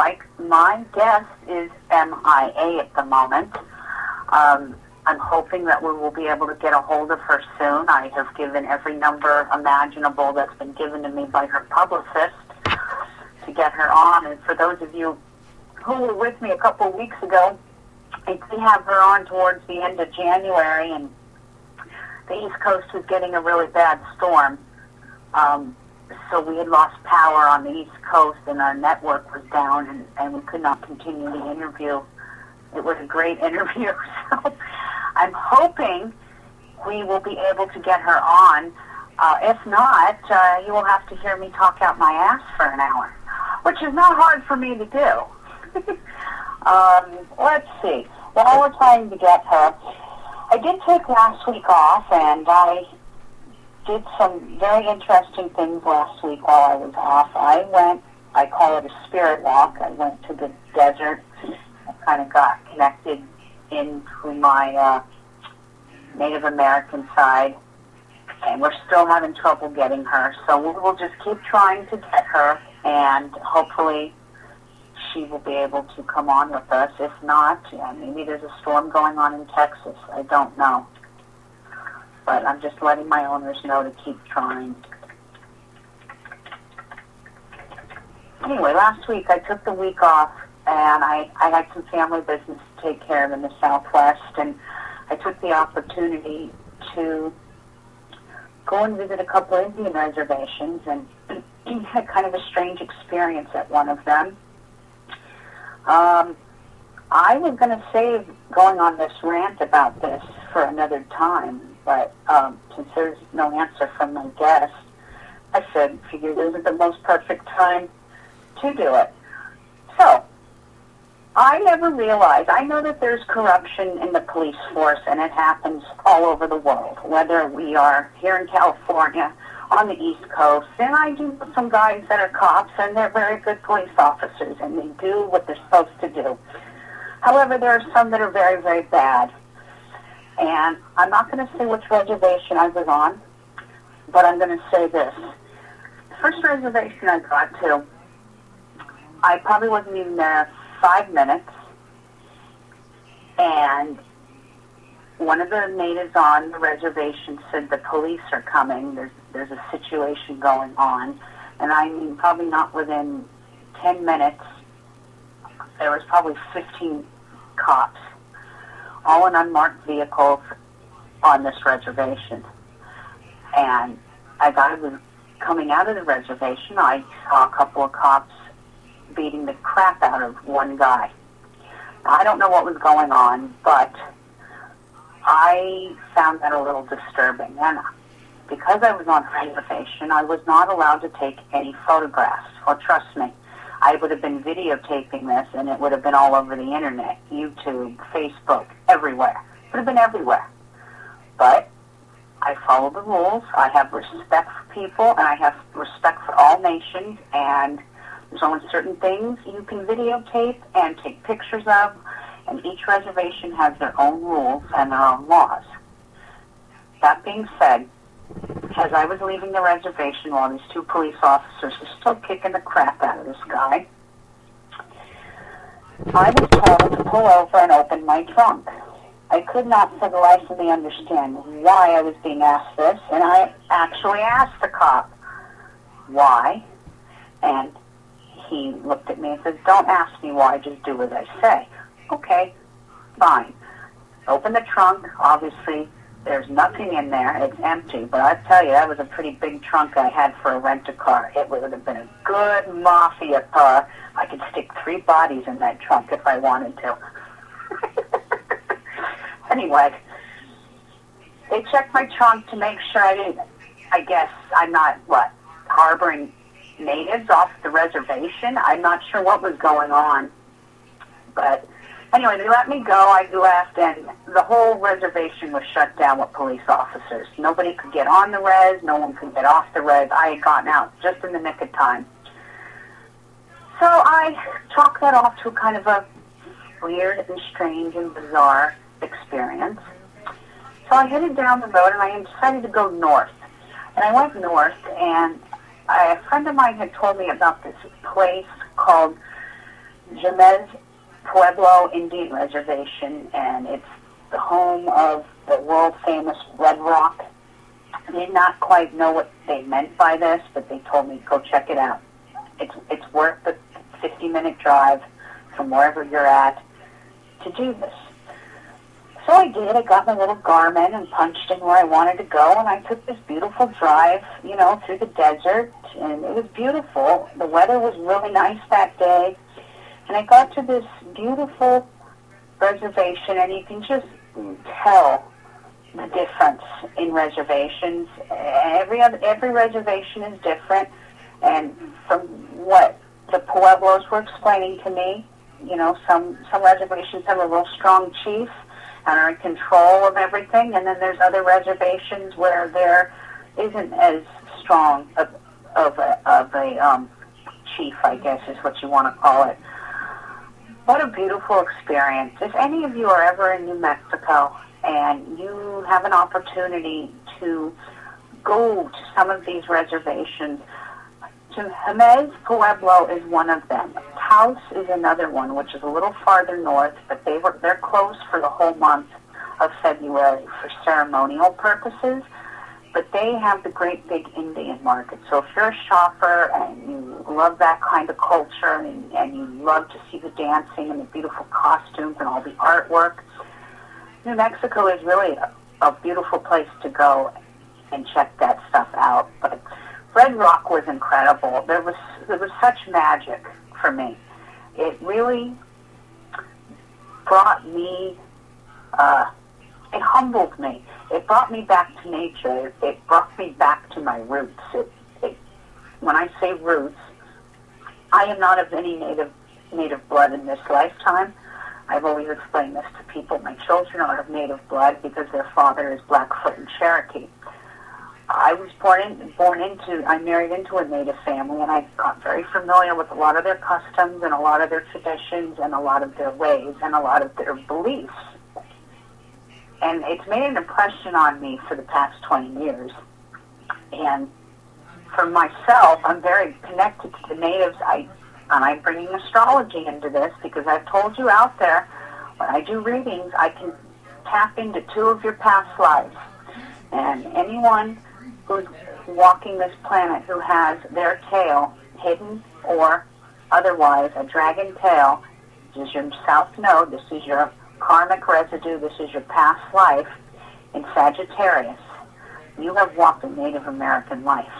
like. My guess is MIA at the moment. I'm hoping that we will be able to get a hold of her soon. I have given every number imaginable that's been given to me by her publicist to get her on. And for those of you who were with me a couple of weeks ago, I did have her on towards the end of January, and the East Coast was getting a really bad storm. So we had lost power on the East Coast, and our network was down, and we could not continue the interview. It was a great interview, so I'm hoping we will be able to get her on. If not, you will have to hear me talk out my ass for an hour, which is not hard for me to do. Let's see. While we're trying to get her, I did take last week off, and I did some very interesting things last week while I was off. I call it a spirit walk. I went to the desert. I kind of got connected into my Native American side, and we're still having trouble getting her. So we will just keep trying to get her, and hopefully she will be able to come on with us. If not, maybe there's a storm going on in Texas. I don't know. But I'm just letting my owners know to keep trying. Anyway, last week I took the week off, and I had some family business to take care of in the Southwest, and I took the opportunity to go and visit a couple of Indian reservations, and had kind of a strange experience at one of them. I was going to save going on this rant about this for another time, but since there's no answer from my guest, I figured this is the most perfect time to do it. So, I never realized, I know that there's corruption in the police force, and it happens all over the world, whether we are here in California, on the East Coast, and I do know some guys that are cops, and they're very good police officers, and they do what they're supposed to do. However, there are some that are very, very bad. And I'm not going to say which reservation I was on, but I'm going to say this. The first reservation I got to, I probably wasn't even there 5 minutes, and one of the natives on the reservation said the police are coming. There's a situation going on, and I mean probably not within 10 minutes. There was probably 15 cops, all in unmarked vehicles on this reservation. And as I was coming out of the reservation, I saw a couple of cops beating the crap out of one guy. Now, I don't know what was going on, but I found that a little disturbing. And because I was on reservation, I was not allowed to take any photographs. Well, trust me, I would have been videotaping this, and it would have been all over the internet, YouTube, Facebook, everywhere. It would have been everywhere. But I follow the rules. I have respect for people, and I have respect for all nations, and there's only certain things you can videotape and take pictures of, and each reservation has their own rules and their own laws. That being said, as I was leaving the reservation while these two police officers were still kicking the crap out of this guy, I was told to pull over and open my trunk. I could not for the life of me understand why I was being asked this, and I actually asked the cop why, and he looked at me and said, "Don't ask me why, just do as I say." Okay, fine. Open the trunk. Obviously, there's nothing in there. It's empty. But I tell you, that was a pretty big trunk I had for a rent-a-car. It would have been a good mafia car. I could stick 3 bodies in that trunk if I wanted to. Anyway, they checked my trunk to make sure I guess I'm not, harboring natives off the reservation. I'm not sure what was going on. But anyway, they let me go. I left, and the whole reservation was shut down with police officers. Nobody could get on the res. No one could get off the res. I had gotten out just in the nick of time. So I chalked that off to kind of a weird and strange and bizarre experience. So I headed down the road, and I decided to go north. And I went north, and a friend of mine had told me about this place called Jemez Pueblo Indian Reservation, and it's the home of the world-famous Red Rock. I did not quite know what they meant by this, but they told me, go check it out. It's worth the 50-minute drive from wherever you're at to do this. So I did. I got my little Garmin and punched in where I wanted to go, and I took this beautiful drive, through the desert, and it was beautiful. The weather was really nice that day, and I got to this beautiful reservation, and you can just tell the difference in reservations. Every reservation is different, and from what the Pueblos were explaining to me, some reservations have a real strong chief and are in control of everything, and then there's other reservations where there isn't as strong of a chief, I guess is what you want to call it. What a beautiful experience. If any of you are ever in New Mexico and you have an opportunity to go to some of these reservations, Jemez Pueblo is one of them. Taos is another one, which is a little farther north, but they're closed for the whole month of February for ceremonial purposes. But they have the great big Indian market. So if you're a shopper and you love that kind of culture and you love to see the dancing and the beautiful costumes and all the artwork, New Mexico is really a beautiful place to go and check that stuff out. But Red Rock was incredible. There was such magic for me. It really brought me, it humbled me. It brought me back to nature. It brought me back to my roots. When I say roots, I am not of any native blood in this lifetime. I've always explained this to people. My children are of native blood because their father is Blackfoot and Cherokee. I was I married into a native family, and I got very familiar with a lot of their customs and a lot of their traditions and a lot of their ways and a lot of their beliefs. And it's made an impression on me for the past 20 years. And for myself, I'm very connected to the natives. I'm bringing astrology into this because I've told you out there, when I do readings, I can tap into 2 of your past lives. And anyone who's walking this planet who has their tail hidden or otherwise a dragon tail, this is your south node, this is your karmic residue, this is your past life in Sagittarius. You have walked a Native American life.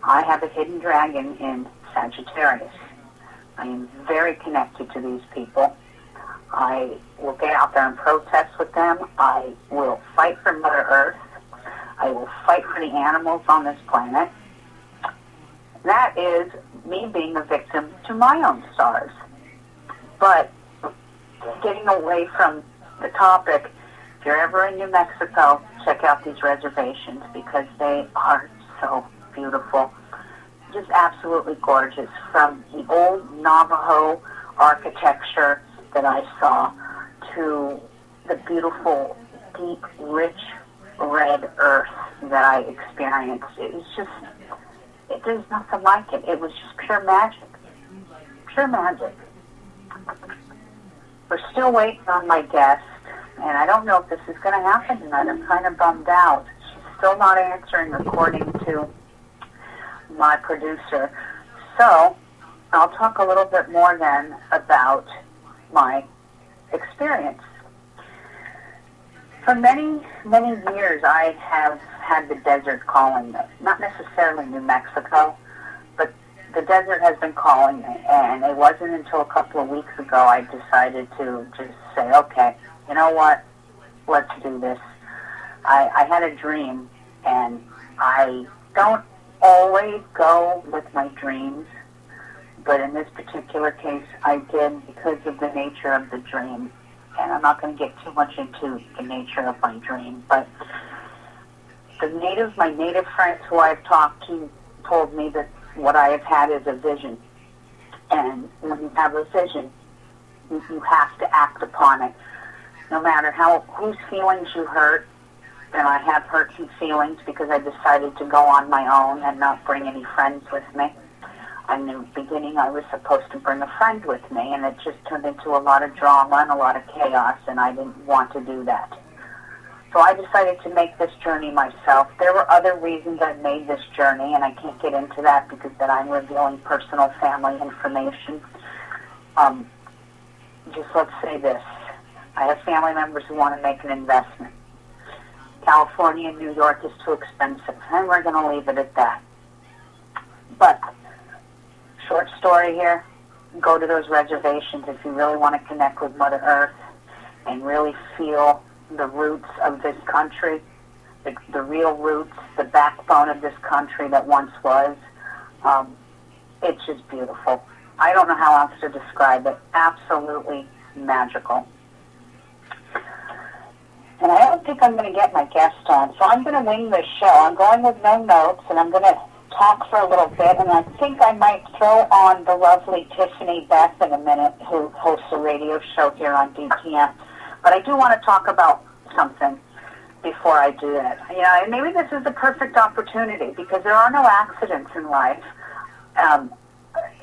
I have a hidden dragon in Sagittarius. I am very connected to these people. I will get out there and protest with them. I will fight for Mother Earth. I will fight for the animals on this planet. That is me being a victim to my own stars. But getting away from the topic, if you're ever in New Mexico, check out these reservations because they are so beautiful. Just absolutely gorgeous. From the old Navajo architecture that I saw to the beautiful, deep, rich red earth that I experienced. It was just, there's nothing like it. It was just pure magic. Pure magic. We're still waiting on my guest, and I don't know if this is going to happen tonight. I'm kind of bummed out. She's still not answering according to my producer. So I'll talk a little bit more then about my experience. For many, many years, I have had the desert calling me. Not necessarily New Mexico, but the desert has been calling me. And it wasn't until a couple of weeks ago I decided to just say, okay, you know what? Let's do this. I had a dream, and I don't always go with my dreams, but in this particular case, I did because of the nature of the dream. And I'm not going to get too much into the nature of my dream, but my native friends who I've talked to told me that what I have had is a vision. And when you have a vision, you have to act upon it. No matter whose feelings you hurt, and I have hurt some feelings because I decided to go on my own and not bring any friends with me. In the beginning, I was supposed to bring a friend with me, and it just turned into a lot of drama and a lot of chaos, and I didn't want to do that. So I decided to make this journey myself. There were other reasons I made this journey, and I can't get into that because then I'm revealing personal family information. Just let's say this. I have family members who want to make an investment. California and New York is too expensive, and we're going to leave it at that. But, short story here, go to those reservations if you really want to connect with Mother Earth and really feel the roots of this country, the real roots, the backbone of this country that once was. It's just beautiful. I don't know how else to describe it. Absolutely magical. And I don't think I'm going to get my guest on, so I'm going to wing this show. I'm going with no notes, and I'm going to talk for a little bit, and I think I might throw on the lovely Tiffany Beth in a minute, who hosts a radio show here on DTM. But I do want to talk about something before I do that. You know, and maybe this is the perfect opportunity, because there are no accidents in life.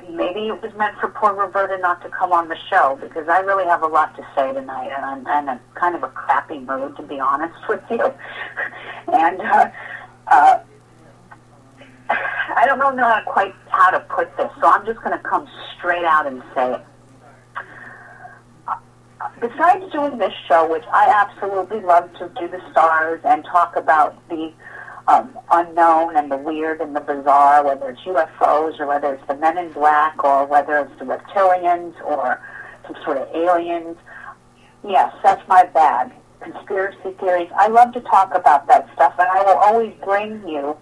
Maybe it was meant for poor Roberta not to come on the show, because I really have a lot to say tonight, and I'm in a kind of a crappy mood, to be honest with you. And I don't know quite how to put this, so I'm just going to come straight out and say it. Besides doing this show, which I absolutely love to do the stars and talk about the unknown and the weird and the bizarre, whether it's UFOs or whether it's the Men in Black or whether it's the reptilians or some sort of aliens. Yes, that's my bag. Conspiracy theories. I love to talk about that stuff, and I will always bring you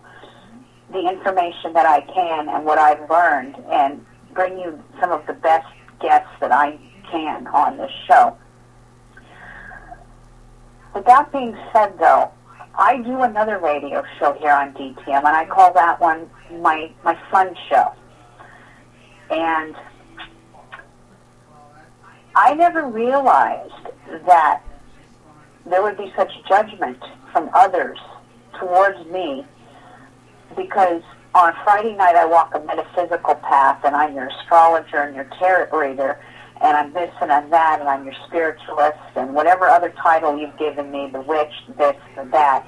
the information that I can and what I've learned and bring you some of the best guests that I can on this show. With that being said, though, I do another radio show here on DTM, and I call that one my fun show. And I never realized that there would be such judgment from others towards me, because on Friday night I walk a metaphysical path, and I'm your astrologer and your tarot reader, and I'm this and I'm that, and I'm your spiritualist, and whatever other title you've given me, the witch, this, the that.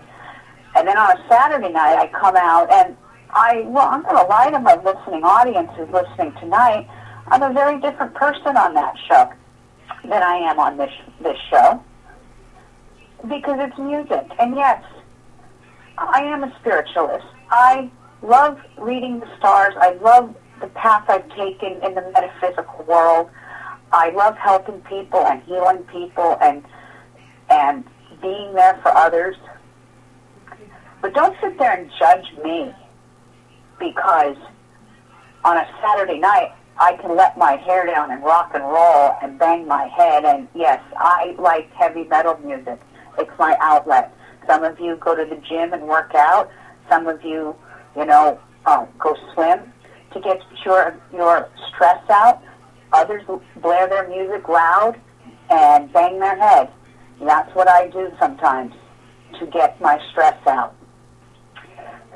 And then on a Saturday night, I come out, and I'm going to lie to my listening audience who's listening tonight, I'm a very different person on that show than I am on this show, because it's music. And yes, I am a spiritualist. I love reading the stars. I love the path I've taken in the metaphysical world. I love helping people and healing people and being there for others. But don't sit there and judge me because on a Saturday night I can let my hair down and rock and roll and bang my head. And yes, I like heavy metal music. It's my outlet. Some of you go to the gym and work out. Some of you, go swim to get your stress out. Others blare their music loud and bang their head. That's what I do sometimes to get my stress out.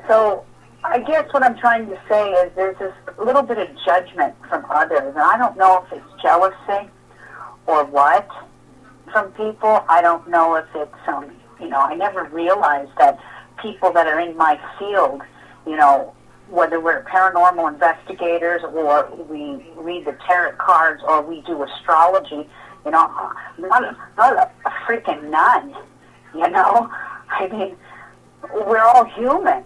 So I guess what I'm trying to say is there's this little bit of judgment from others, and I don't know if it's jealousy or what from people. I don't know if it's, I never realized that people that are in my field, whether we're paranormal investigators or we read the tarot cards or we do astrology, not a freaking nun, I mean, we're all human.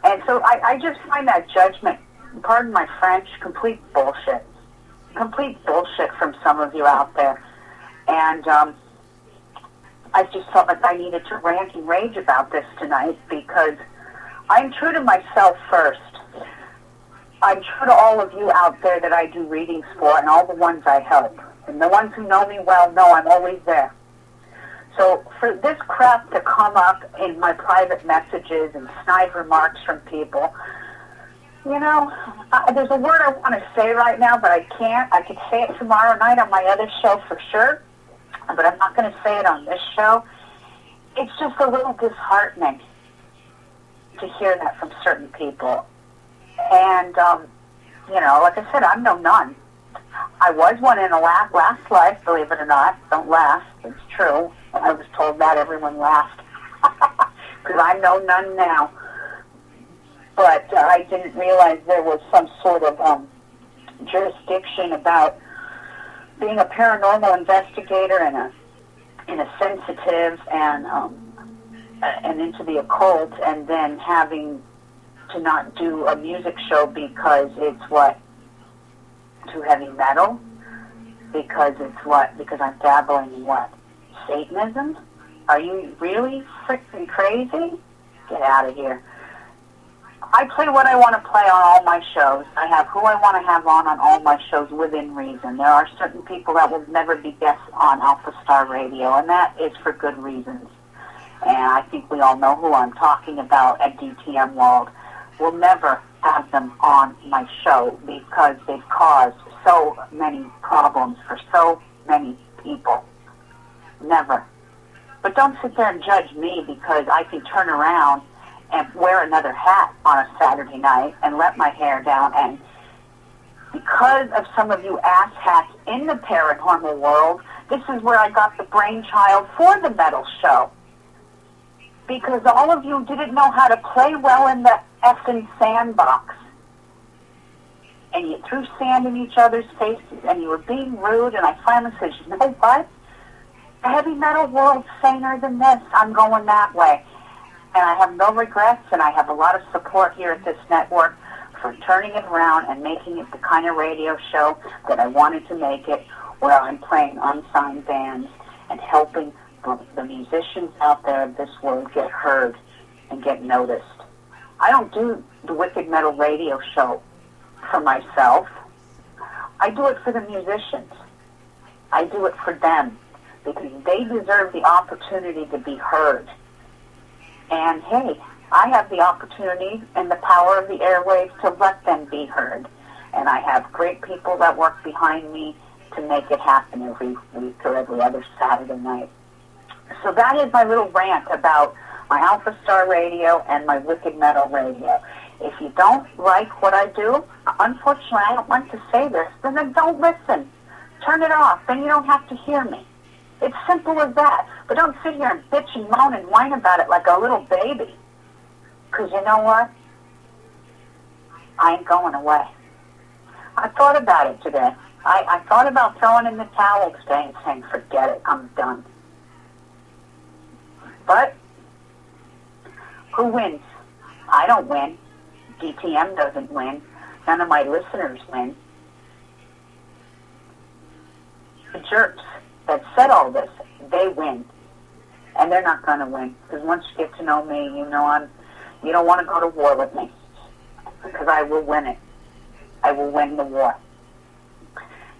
And so I just find that judgment, pardon my French, complete bullshit. Complete bullshit from some of you out there. And I just felt like I needed to rant and rage about this tonight because I'm true to myself first. I'm true to all of you out there that I do readings for and all the ones I help. And the ones who know me well know I'm always there. So for this crap to come up in my private messages and snide remarks from people, there's a word I want to say right now, but I can't. I could say it tomorrow night on my other show for sure, but I'm not going to say it on this show. It's just a little disheartening to hear that from certain people. And like I said, I'm no nun. I was one in a last life, believe it or not. Don't laugh. It's true. I was told that. Everyone laughed. Because I'm no nun now. But I didn't realize there was some sort of jurisdiction about being a paranormal investigator and a sensitive and into the occult, and then having to not do a music show because it's too heavy metal, because I'm dabbling in Satanism? Are you really freaking crazy? Get out of here. I play what I want to play on all my shows. I have who I want to have on all my shows within reason. There are certain people that will never be guests on Alpha Star Radio, and that is for good reasons. And I think we all know who I'm talking about at DTM World. Will never have them on my show because they've caused so many problems for so many people. Never. But don't sit there and judge me because I can turn around and wear another hat on a Saturday night and let my hair down. And because of some of you asshats in the paranormal world, this is where I got the brainchild for the metal show. Because all of you didn't know how to play well in the effing sandbox. And you threw sand in each other's faces and you were being rude, and I finally said, you know what? The heavy metal world's saner than this. I'm going that way. And I have no regrets, and I have a lot of support here at this network for turning it around and making it the kind of radio show that I wanted to make it, where I'm playing unsigned bands and helping the musicians out there of this world get heard and get noticed. I don't do the Wicked Metal radio show for myself. I do it for the musicians. I do it for them because they deserve the opportunity to be heard. And hey, I have the opportunity and the power of the airwaves to let them be heard. And I have great people that work behind me to make it happen every week or every other Saturday night. So that is my little rant about my Alpha Star Radio and my Wicked Metal Radio. If you don't like what I do, unfortunately I don't like to say this, then don't listen. Turn it off, then you don't have to hear me. It's simple as that. But don't sit here and bitch and moan and whine about it like a little baby. Because you know what? I ain't going away. I thought about it today. I thought about throwing in the towel today and saying, forget it, I'm done. But who wins? I don't win. DTM doesn't win. None of my listeners win. The jerks that said all this, they win. And they're not going to win. Because once you get to know me, you don't want to go to war with me. Because I will win it. I will win the war.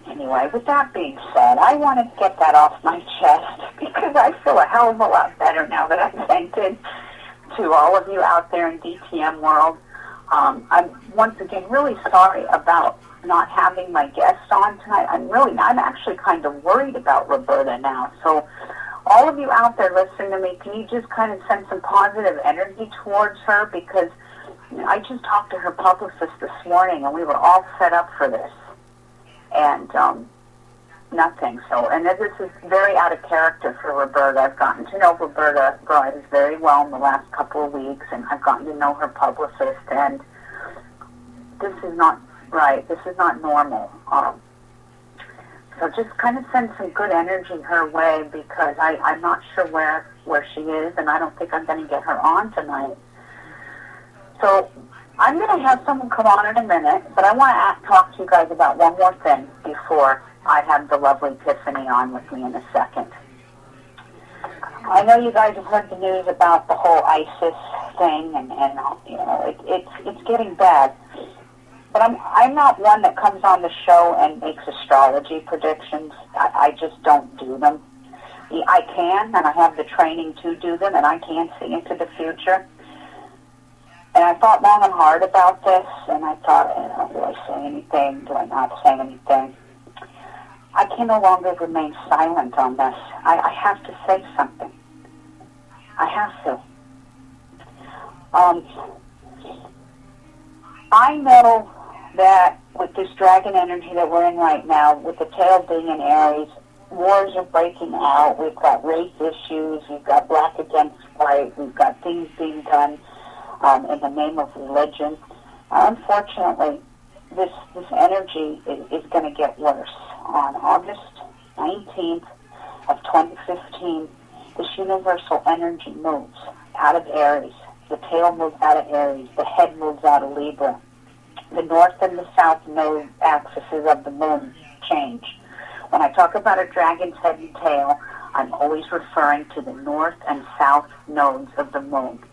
Anyway, with that being said, I wanted to get that off my chest because I feel a hell of a lot better now that I've vented to all of you out there in DTM world. I'm once again really sorry about not having my guest on tonight. I'm actually kind of worried about Roberta now. So all of you out there listening to me, can you just kind of send some positive energy towards her? Because I just talked to her publicist this morning and we were all set up for this. And nothing. So, and this is very out of character for Roberta. I've gotten to know Roberta Grimes very well in the last couple of weeks, and I've gotten to know her publicist, and this is not right. This is not normal. So just kind of send some good energy her way, because I'm not sure where she is, and I don't think I'm going to get her on tonight. So I'm going to have someone come on in a minute, but I want to talk to you guys about one more thing before I have the lovely Tiffany on with me in a second. I know you guys have heard the news about the whole ISIS thing, and you know it's getting bad. But I'm not one that comes on the show and makes astrology predictions. I just don't do them. I can, and I have the training to do them, and I can see into the future. And I thought long and hard about this, and I thought, do I say anything? Do I not say anything? I can no longer remain silent on this. I have to say something. I have to. I know that with this dragon energy that we're in right now, with the tail being in Aries, wars are breaking out. We've got race issues. We've got black against white. We've got things being done in the name of religion. Unfortunately, this energy is going to get worse. On August 19th of 2015, this universal energy moves out of Aries. The tail moves out of Aries. The head moves out of Libra. The north and the south node axes of the moon change. When I talk about a dragon's head and tail, I'm always referring to the north and south nodes of the moon.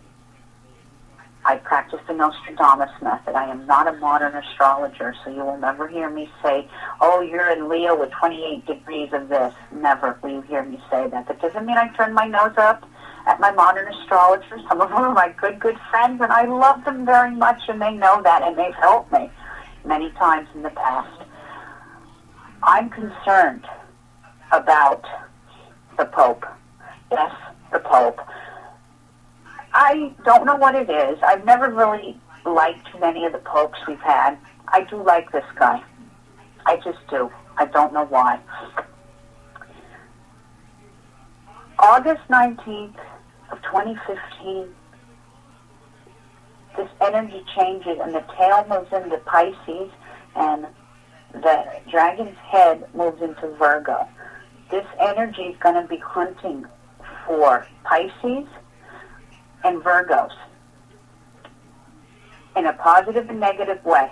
I practice the Nostradamus method. I am not a modern astrologer, so you will never hear me say, oh, you're in Leo with 28 degrees of this. Never will you hear me say that. That doesn't mean I turn my nose up at my modern astrologers. Some of them are my good friends, and I love them very much, and they know that, and they've helped me many times in the past. I'm concerned about the Pope. Yes, the Pope. I don't know what it is. I've never really liked many of the popes we've had. I do like this guy. I just do. I don't know why. August 19th of 2015, this energy changes and the tail moves into Pisces and the dragon's head moves into Virgo. This energy is going to be hunting for Pisces and Virgos in a positive and negative way.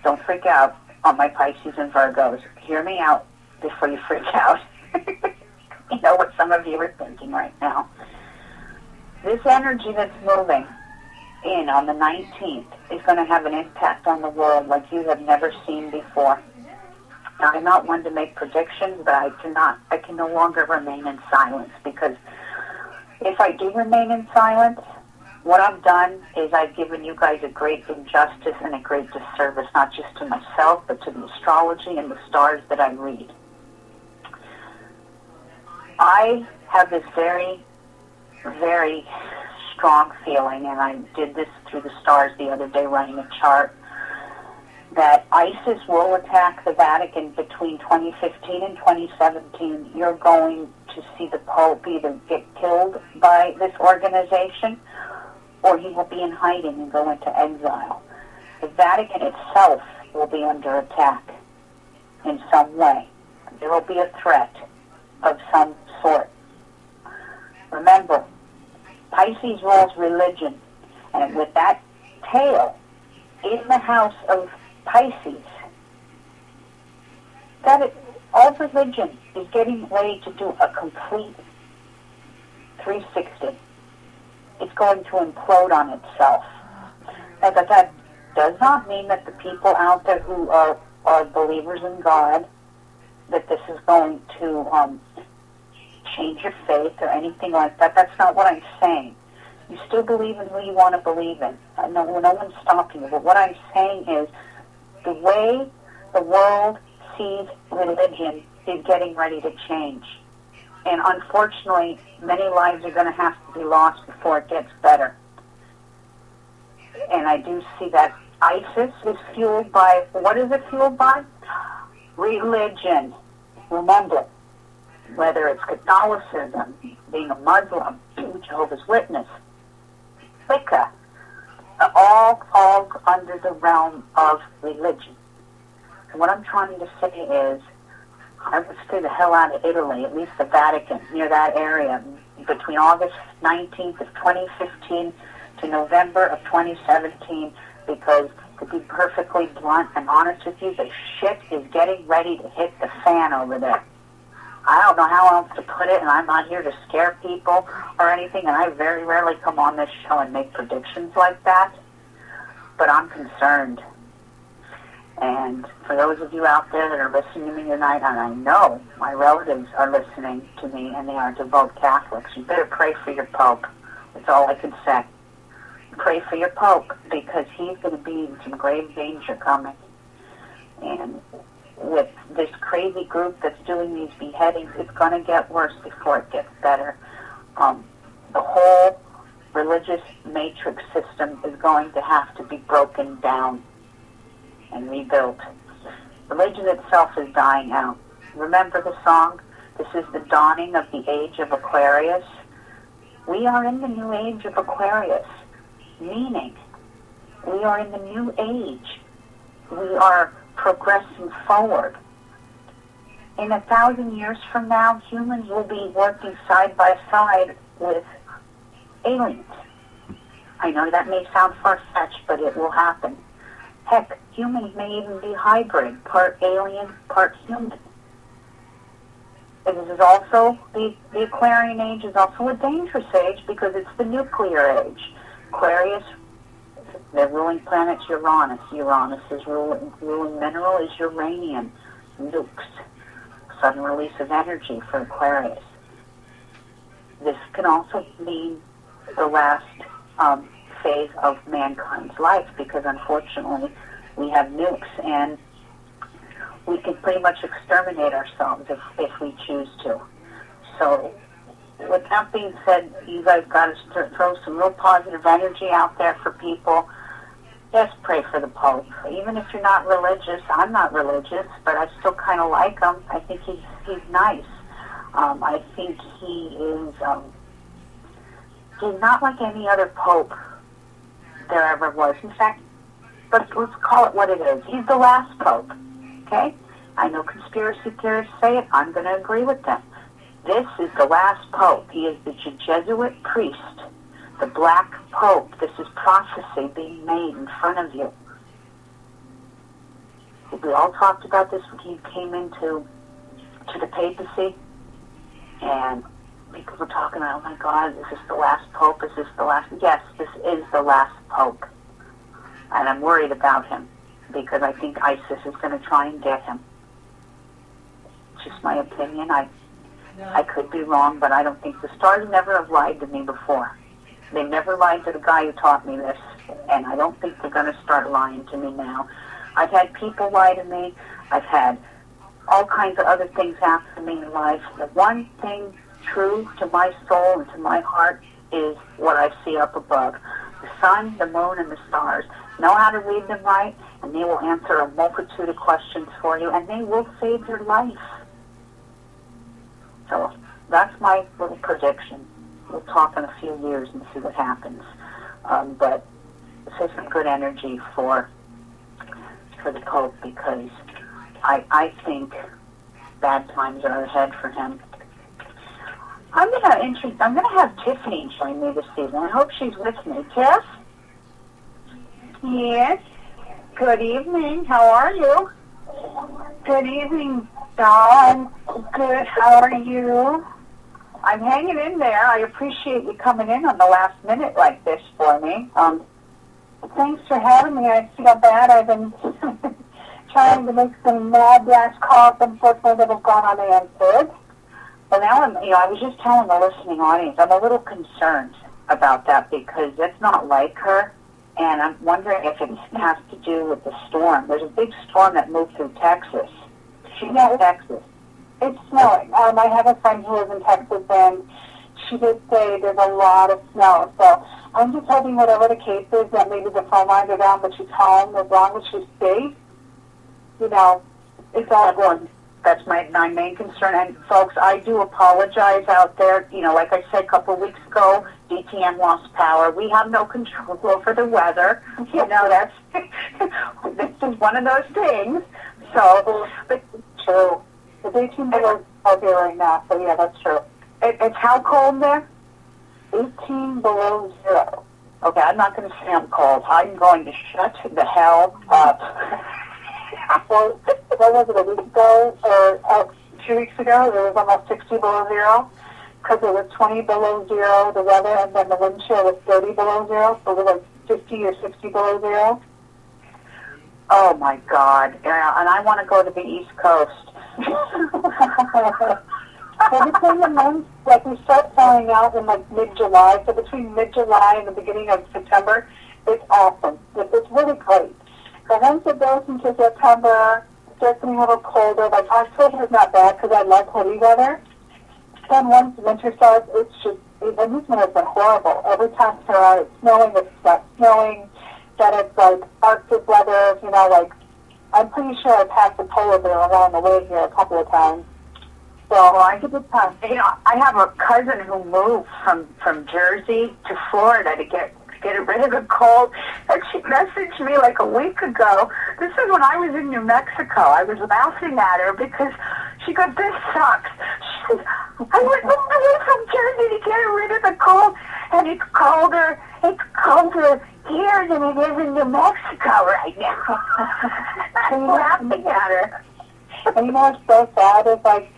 Don't freak out on my Pisces and Virgos. Hear me out before you freak out. You know what some of you are thinking right now. This energy that's moving in on the 19th is going to have an impact on the world like you have never seen before. Now, I'm not one to make predictions, but I can no longer remain in silence, because if I do remain in silence, what I've done is I've given you guys a great injustice and a great disservice, not just to myself, but to the astrology and the stars that I read. I have this very, very strong feeling, and I did this through the stars the other day running a chart, that ISIS will attack the Vatican between 2015 and 2017. You're going to see the Pope either get killed by this organization or he will be in hiding and go into exile. The Vatican itself will be under attack in some way. There will be a threat of some sort. Remember, Pisces rules religion, and with that tail in the house of Pisces, all religion is getting ready to do a complete 360. It's going to implode on itself. Now, that does not mean that the people out there who are believers in God, that this is going to change your faith or anything like that. That's not what I'm saying. You still believe in who you want to believe in. No one's stopping you. But what I'm saying is the way the world sees religion is getting ready to change. And unfortunately, many lives are going to have to be lost before it gets better. And I do see that ISIS is fueled by, what is it fueled by? Religion. Remember, whether it's Catholicism, being a Muslim, Jehovah's Witness, Wicca, all fall under the realm of religion. And what I'm trying to say is, I would stay the hell out of Italy, at least the Vatican, near that area, between August 19th of 2015 to November of 2017, because to be perfectly blunt and honest with you, the shit is getting ready to hit the fan over there. I don't know how else to put it, and I'm not here to scare people or anything, and I very rarely come on this show and make predictions like that, but I'm concerned. And for those of you out there that are listening to me tonight, and I know my relatives are listening to me, and they are devout Catholics, you better pray for your Pope. That's all I can say. Pray for your Pope, because he's going to be in some grave danger coming. And with this crazy group that's doing these beheadings, it's going to get worse before it gets better. The whole religious matrix system is going to have to be broken down. and rebuilt. Religion itself is dying out. Remember the song? This is the dawning of the age of Aquarius. We are in the new age of Aquarius, meaning we are in the new age. We are progressing forward. In 1,000 years from now, humans will be working side by side with aliens. I know that may sound far-fetched, but it will happen. Heck, humans may even be hybrid, part alien, part human. This is also, the Aquarian age is also a dangerous age because it's the nuclear age. Aquarius, the ruling planet's Uranus. Uranus's ruling mineral is uranium, nukes, sudden release of energy for Aquarius. This can also mean the last phase of mankind's life because unfortunately we have nukes and we can pretty much exterminate ourselves if we choose to. So with that being said, you guys got to throw some real positive energy out there for people. Yes, pray for the Pope. Even if you're not religious, I'm not religious, but I still kind of like him. I think he's nice. I think he is he's not like any other Pope there ever was. In fact, let's call it what it is. He's the last Pope. Okay? I know conspiracy theorists say it. I'm going to agree with them. This is the last Pope. He is the Jesuit priest, the Black Pope. This is prophecy being made in front of you. We all talked about this when he came into the papacy, and people were talking about, oh my God, is this the last Pope? Is this the last? Yes, this is the last Pope. And I'm worried about him because I think ISIS is going to try and get him. It's just my opinion. I could be wrong, but I don't think the stars never have lied to me before. They never lied to the guy who taught me this, and I don't think they're going to start lying to me now. I've had people lie to me. I've had all kinds of other things happen to me in life. The one thing true to my soul and to my heart is what I see up above. The sun, the moon, and the stars. Know how to read them right, and they will answer a multitude of questions for you, and they will save your life. So that's my little prediction. We'll talk in a few years and see what happens. But say some good energy for the Pope because I think bad times are ahead for him. I'm gonna have Tiffany join me this evening. I hope she's with me. Tiff? Yes. Good evening. How are you? Good evening, Dawn. Good. How are you? I'm hanging in there. I appreciate you coming in on the last minute like this for me. Thanks for having me. I feel bad. I've been trying to make some mad dash calls, unfortunately, that have gone unanswered. Well, now I was just telling the listening audience, I'm a little concerned about that because that's not like her, and I'm wondering if it has to do with the storm. There's a big storm that moved through Texas. She's in Texas. It's snowing. I have a friend who lives in Texas, and she did say there's a lot of snow. So I'm just hoping whatever the case is, that maybe the phone lines are down, but she's home. As long as she's safe, it's all good. That's my main concern. And, folks, I do apologize out there. Like I said a couple of weeks ago, DTN lost power. We have no control over the weather. That's this is one of those things. So, but true. It's 18 below out here right now, so yeah, that's true. It's how cold there? 18 below zero. Okay, I'm not going to say I'm cold. I'm going to shut the hell up. Well, what was it, a week ago or 2 weeks ago? It was almost 60 below zero because it was 20 below zero, the weather, and then the wind chill was 30 below zero, so it was like 50 or 60 below zero. Oh, my God. Yeah, and I want to go to the East Coast. So between the months, we start falling out in mid-July. So between mid-July and the beginning of September, it's awesome. It's really great. But once it goes into September, it starts getting a little colder. October is not bad because I love hoodie weather. Then once winter starts, it's just, and this winter has been horrible. Every time it's snowing, it's not snowing. Then it's Arctic weather, I'm pretty sure I passed the polar bear along the way here a couple of times. So I did this time. You know, I have a cousin who moved from Jersey to Florida to get rid of the cold, and she messaged me like a week ago. This is when I was in New Mexico. I was laughing at her because she goes, "This sucks." She says, "I went away from Jersey to get rid of the cold, and it's colder here than it is in New Mexico right now." I'm laughing at her. And you know what's so sad is like,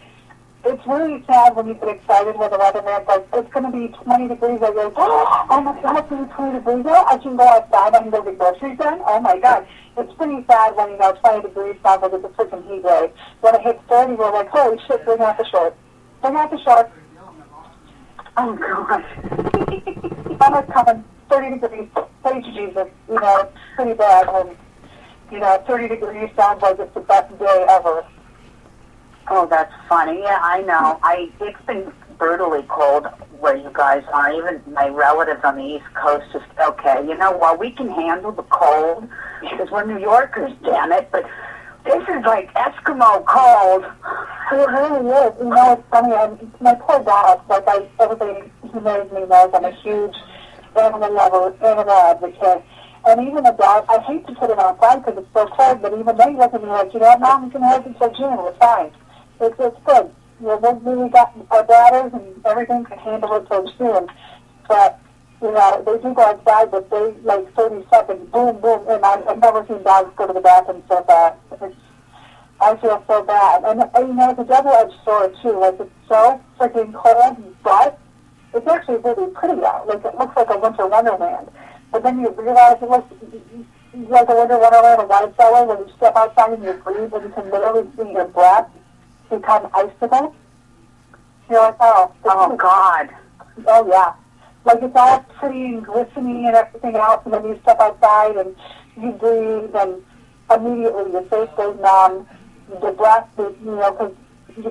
it's really sad when you get excited when the weatherman's like, it's going to be 20 degrees. I go, oh my God, it's going to be 20 degrees. Oh, I can go outside. I can go get groceries done. Oh my God. It's pretty sad when, 20 degrees sounds like it's a freaking heat wave. When it hits 30, we're like, holy shit, bring out the shorts. Bring out the shorts. Oh, God. Summer's coming. 30 degrees. Praise Jesus. It's pretty bad when, 30 degrees sounds like it's the best day ever. Oh, that's funny. Yeah, I know. It's been brutally cold where you guys are. Even my relatives on the East Coast just, okay, you know what, we can handle the cold because we're New Yorkers, damn it, but this is like Eskimo cold. It really is. It's funny. My poor dad, everybody who knows me knows I'm a huge animal lover, animal advocate. And even the dog, I hate to put it outside because it's so cold, but even they look at me like, Mom, you can hold it until June. We're fine. It's good. We got our daughters and everything can handle it till June. But, they do go outside, but they, 30 seconds, boom, boom. And I've never seen dogs go to the bathroom so fast. I feel so bad. And it's a double-edged sword, too. It's so freaking cold, but it's actually really pretty out. It looks like a winter wonderland. But then you realize it looks like a winter wonderland, a wine cellar, when you step outside and you breathe and you can literally see your breath become icicles. You're like, oh God. Oh, yeah. It's all pretty and glistening and everything else, and then you step outside and you breathe, and immediately your face goes numb. The breath, because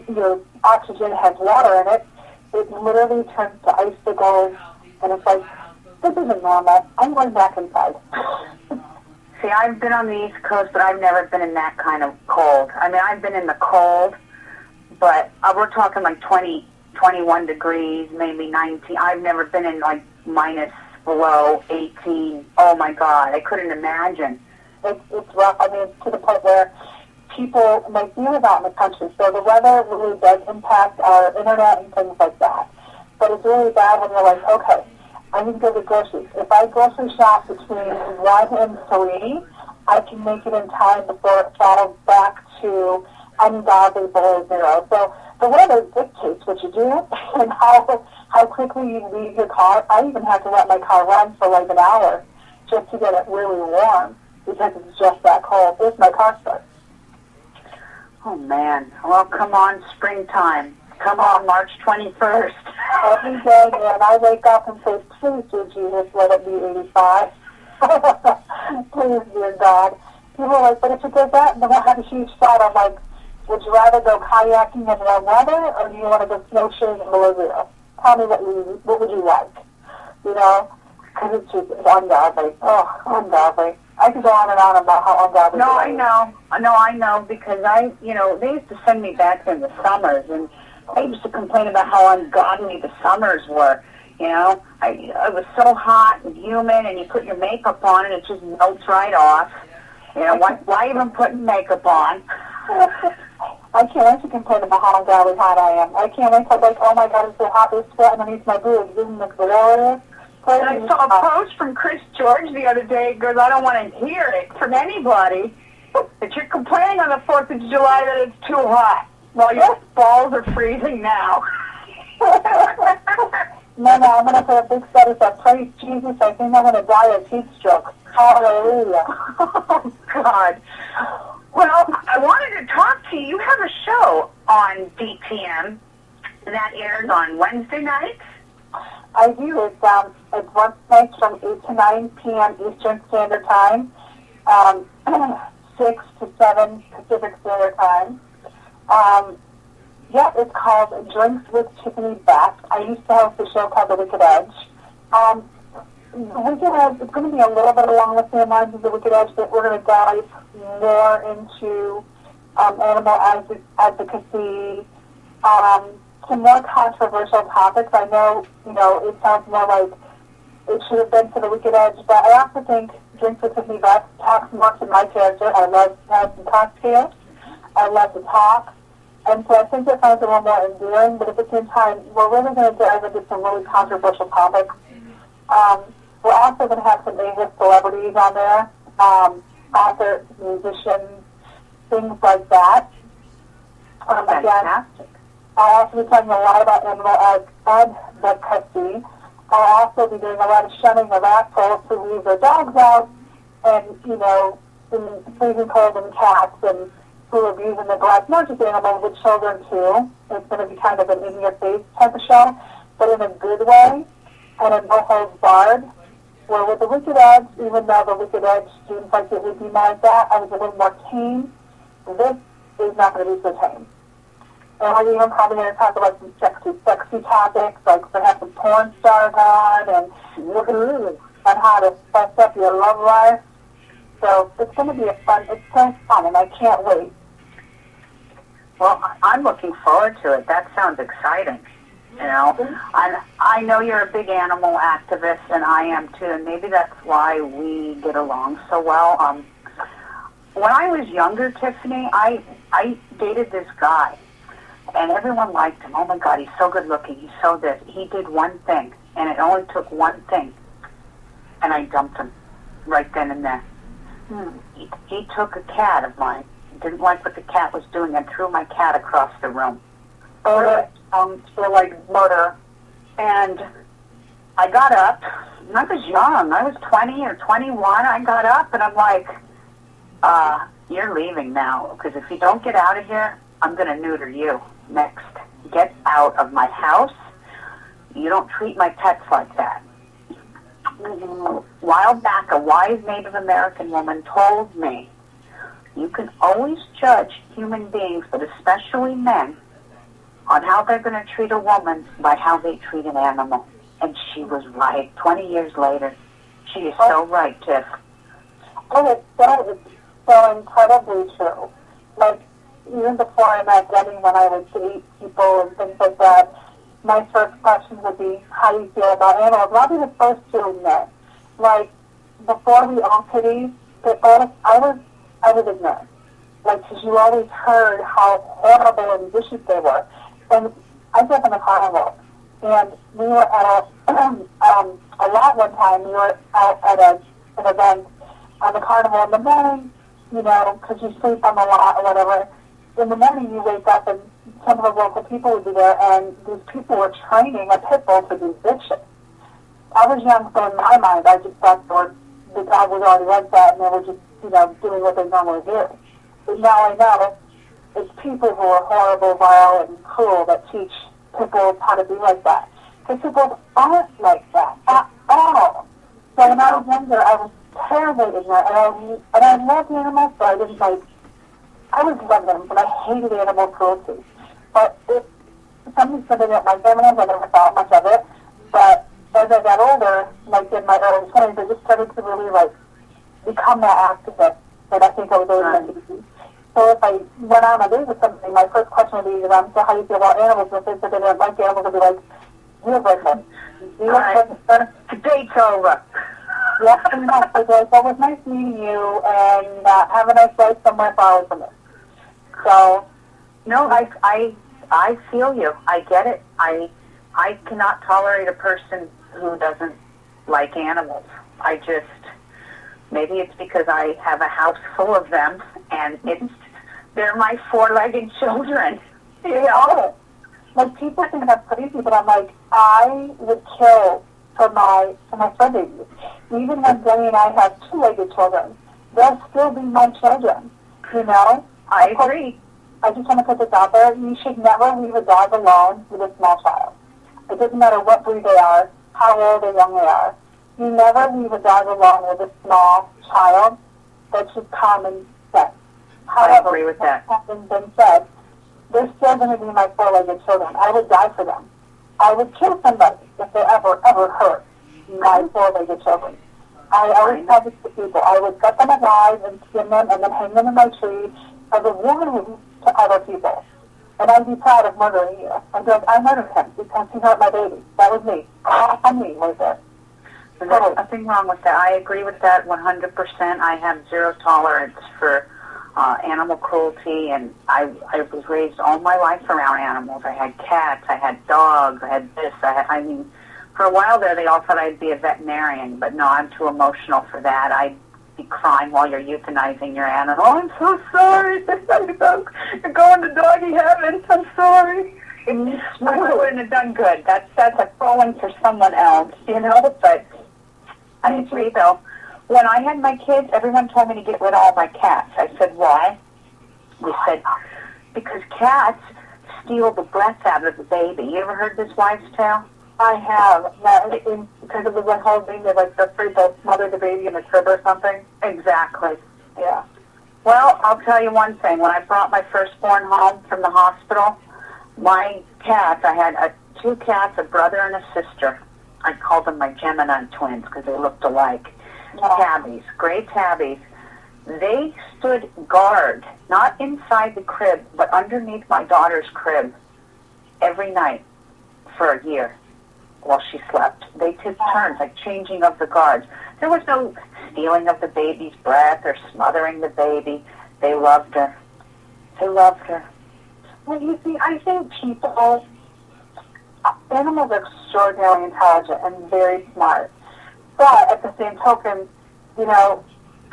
your oxygen has water in it, it literally turns to icicles, and it's like, this isn't normal. I'm going back inside. See, I've been on the East Coast, but I've never been in that kind of cold. I mean, I've been in the cold, but we're talking 20, 21 degrees, maybe 19. I've never been in minus below 18. Oh my God, I couldn't imagine. It's rough. I mean, to the point where people feel it out in the country. So the weather really does impact our internet and things like that. But it's really bad when you're like, okay, I need to go get groceries. If I grocery shop between 1 and 3, I can make it in time before it falls back to ungodly below 0. So the weather dictates what you do and how quickly you leave your car. I even have to let my car run for an hour just to get it really warm because it's just that cold. If my car starts. Oh, man. Well, come on, springtime. Come on, March 21st. Every day, man, I wake up and say, please, dear Jesus, let it be 85. Please, dear God. People are like, but if it does that, then I have a huge thought. I'm like, would you rather go kayaking in warm weather, or do you want to go snowshoeing in below 0? Tell me what would you like? Because it's ungodly. Oh, ungodly. I could go on and on about how ungodly it is. I know, because they used to send me back in the summers, and I used to complain about how ungodly the summers were. It was so hot and humid, and you put your makeup on, and it just melts right off. Why even putting makeup on? I can't wait to complain about how ungodly hot I am. I can't wait to oh my God, it's so hot, there's sweat underneath my boobs. Isn't it glorious? And I saw a post from Chris George the other day. He goes, I don't want to hear it from anybody that you're complaining on the 4th of July that it's too hot. Well, your balls are freezing now. No, I'm going to put a big status up. Praise Jesus, I think I'm going to die of heat stroke. Hallelujah. Oh, God. Well, I wanted to talk to you. You have a show on DTM that airs on Wednesday nights. I do. It's once nights from 8 to 9 p.m. Eastern Standard Time, 6 to 7 Pacific Standard Time. It's called Drinks with Tiffany Beth. I used to host a show called The Wicked Edge. Wicked Edge, it's going to be a little bit along the same lines as the Wicked Edge, but we're going to dive more into animal advocacy, some more controversial topics. I know, it sounds more like it should have been for the Wicked Edge, but I also think Drinks with Tiffany Beth talks more to my character. I love to have some cocktails. I love to talk. And so I think it finds it a little more endearing, but at the same time, we're really going to dive into some really controversial topics. We're also going to have some A-list celebrities on there, authors, musicians, things like that. Again, I'll also be talking a lot about animal advocacy. I'll also be doing a lot of shunning of assholes who leave their dogs out and, in freezing cold and cats and who abuse and neglect not just animals but children too. It's going to be kind of an in-your-face type of show, but in a good way and a no-holds barred. Where with the Wicked Edge, even though the Wicked Edge seems like it would be like that, I was a little more tame. This is not going to be so tame. And we're even probably going to talk about some sexy topics, like perhaps some porn stars on, and how to spice up your love life. So it's going to be it's so fun, and I can't wait. Well, I'm looking forward to it. That sounds exciting. I know you're a big animal activist, and I am too, and maybe that's why we get along so well. When I was younger, Tiffany, I dated this guy, and everyone liked him. Oh my God, he's so good looking. He's so this. He did one thing, and it only took one thing, and I dumped him right then and there. He took a cat of mine. Didn't like what the cat was doing, and threw my cat across the room. For like murder. And I got up, and I was young. I was 20 or 21. I got up, and I'm like, you're leaving now, because if you don't get out of here, I'm going to neuter you next. Get out of my house. You don't treat my pets like that. A while back, a wise Native American woman told me, you can always judge human beings, but especially men, on how they're going to treat a woman by how they treat an animal. And she was right. 20 years later, she is so right, Tiff. Oh, it's so incredibly true. Like, even before I met Debbie, when I would date people and things like that, my first question would be, how do you feel about animals? And I'll be the first to admit, like, before we owned kitties, I was ignorant. Like, because you always heard how horrible and vicious they were. And I grew up in a carnival, and we were at a lot one time. We were out at an event on the carnival in the morning, because you sleep on the lot or whatever. In the morning, you wake up, and some of the local people would be there, and these people were training a pit bull to do vicious. I was young, so in my mind, I just thought the dog was already like that, and they were just, doing what they normally do. But now I know it's people who are horrible, vile, and cruel that teach people how to be like that. Because people aren't like that at all. So when I was younger, I was terribly ignorant, and I loved animals, but I didn't I was loved them, but I hated animal cruelty. But if somebody said they didn't like animals, I never thought much of it. But as I got older, like in my early 20s, I just started to really become that activist that I think I was always meant to be. So if I went on a date with somebody, my first question would be, so how do you feel about animals? And if they said they didn't like animals, I'd be like, you're breaking. The date's over. Yes and no. So it was nice meeting you, and have a nice life somewhere far away from it. So, no, I feel you. I get it. I cannot tolerate a person who doesn't like animals. Maybe it's because I have a house full of them, and they're my four-legged children. Like, people think that's crazy, but I'm like, I would kill for my fur babies. Even when Denny and I have two-legged children, they'll still be my children, I agree. I just want to put this out there. You should never leave a dog alone with a small child. It doesn't matter what breed they are, how old or young they are. You never leave a dog alone with a small child. That's just common sense. I agree with that. Having been said, they're still going to be my four-legged children. I would die for them. I would kill somebody if they ever hurt my four-legged children. I always tell this to people. I would gut them alive and skin them and then hang them in my tree as a woman to other people. And I'd be proud of murdering you. I'd be like, I murdered him because he hurt my baby. That was me. I'm me right there. So there's nothing wrong with that. I agree with that 100%. I have zero tolerance for animal cruelty, and I was raised all my life around animals. I had cats, I had dogs, I had this. I mean, for a while there, they all thought I'd be a veterinarian, but no, I'm too emotional for that. I'd be crying while you're euthanizing your animal. Oh, I'm so sorry. You're going to doggy heaven. I'm sorry. I wouldn't have done good. That's a calling for someone else, you know. But I agree, though. When I had my kids, everyone told me to get rid of all my cats. I said, why? They said, because cats steal the breath out of the baby. You ever heard this wives' tale? I have. Because it was a whole thing that, like, they're afraid they'll smother the baby in the crib or something. Exactly. Yeah. Well, I'll tell you one thing. When I brought my firstborn home from the hospital, my cats, I had two cats, a brother and a sister. I called them my Gemini twins because they looked alike. Tabbies, gray tabbies. They stood guard, not inside the crib, but underneath my daughter's crib every night for a year while she slept. They took turns, like changing of the guards. There was no stealing of the baby's breath or smothering the baby. They loved her. They loved her. Well, you see, I think animals are extraordinarily intelligent and very smart. But at the same token, you know,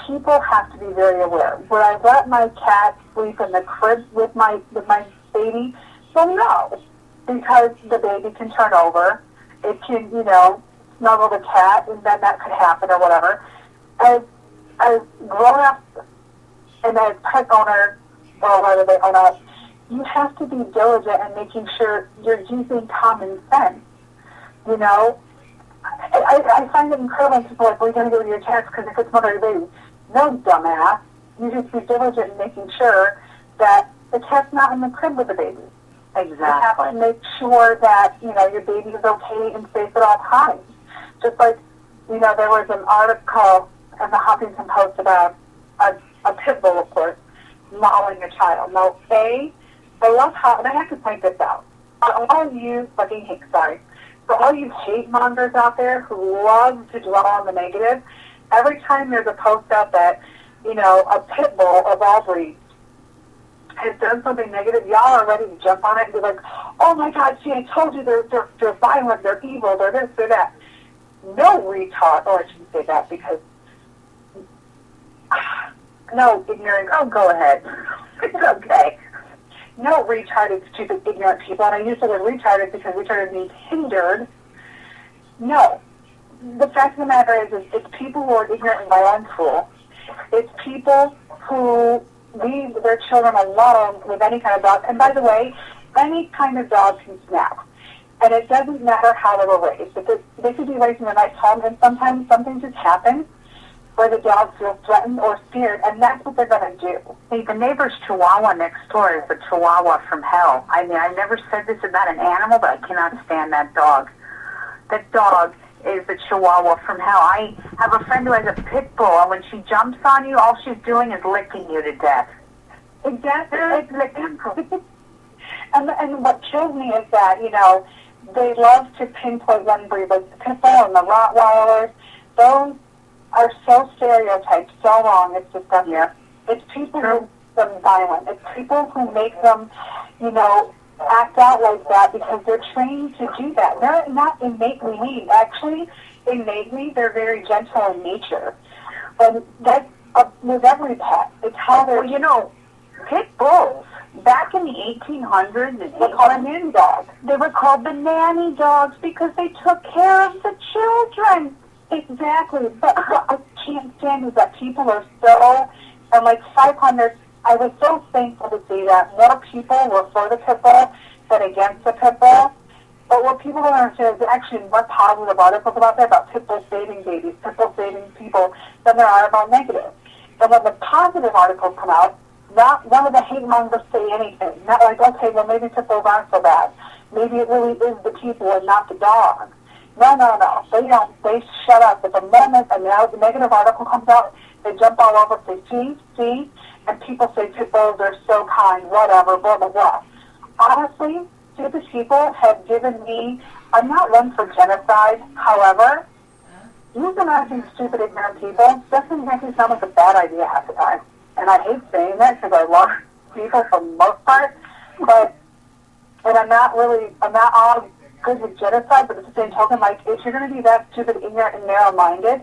people have to be very aware. Would I let my cat sleep in the crib with my baby? Well, no, because the baby can turn over. It can, you know, snuggle the cat, and then that could happen or whatever. As grown up and as pet owner, or whether they own us, you have to be diligent in making sure you're using common sense. You know, I find it incredible when people are like, well, you're going to go to your cats because it could smother your baby. No, dumbass. You just be diligent in making sure that the cat's not in the crib with the baby. Exactly. You have to make sure that, you know, your baby is okay and safe at all times. Just like, you know, there was an article in the Huffington Post about a pit bull, of course, mauling a child. Now, I love how, and I have to point this out, for all you hate mongers out there who love to dwell on the negative, every time there's a post out that, you know, a pit bull of all breeds has done something negative, y'all are ready to jump on it and be like, oh my God, see, I told you they're violent, they're evil, they're this, they're that. No retard, or I shouldn't say that because, no ignorant, oh, go ahead. It's okay. No retarded, stupid, ignorant people, and I use the word retarded because retarded means hindered. No. The fact of the matter is it's people who are ignorant and unful. It's people who leave their children alone with any kind of dog. And by the way, any kind of dog can snap. And it doesn't matter how they were raised. They could be raised in a nice home, and sometimes something just happens where the dog feels threatened or scared, and that's what they're going to do. Hey, the neighbor's chihuahua next door is the chihuahua from hell. I mean, I've never said this about an animal, but I cannot stand that dog. That dog is the chihuahua from hell. I have a friend who has a pit bull, and when she jumps on you, all she's doing is licking you to death. Exactly. And what kills me is that, you know, they love to pinpoint one breed, like the pit bull and the Rottweilers. Those are so stereotyped, so wrong. It's disgusting. Yeah. It's people who make them violent. It's people who make them, you know, act out like that because they're trained to do that. They're not innately mean. Actually, innately, they're very gentle in nature. But that's with every pet. It's how they're... Well, you know, pit bulls, back in the 1800s, they called them nanny dogs. They were called the nanny dogs because they took care of the children. Exactly. But what I can't stand is that people are so... And like 500... I was so thankful to see that more people were for the pit bull than against the pit bull. But what people don't understand is actually more positive articles about that, about pit bull saving babies, pit bull saving people, than there are about negative. And when the positive articles come out, not one of the hate mongers say anything. Not like, okay, well, maybe pit bulls aren't so bad. Maybe it really is the people and not the dog. No. They don't. They shut up. At the moment a negative article comes out, they jump all over, say, see, and people say pit bulls are so kind, whatever, blah, blah, blah. Honestly, stupid people have given me, I'm not one for genocide, however, euthanizing stupid, ignorant people doesn't make me sound like a bad idea half the time. And I hate saying that because I love people for the most part, and I'm not all good with genocide, but at the same token, like, if you're going to be that stupid, ignorant, and narrow-minded,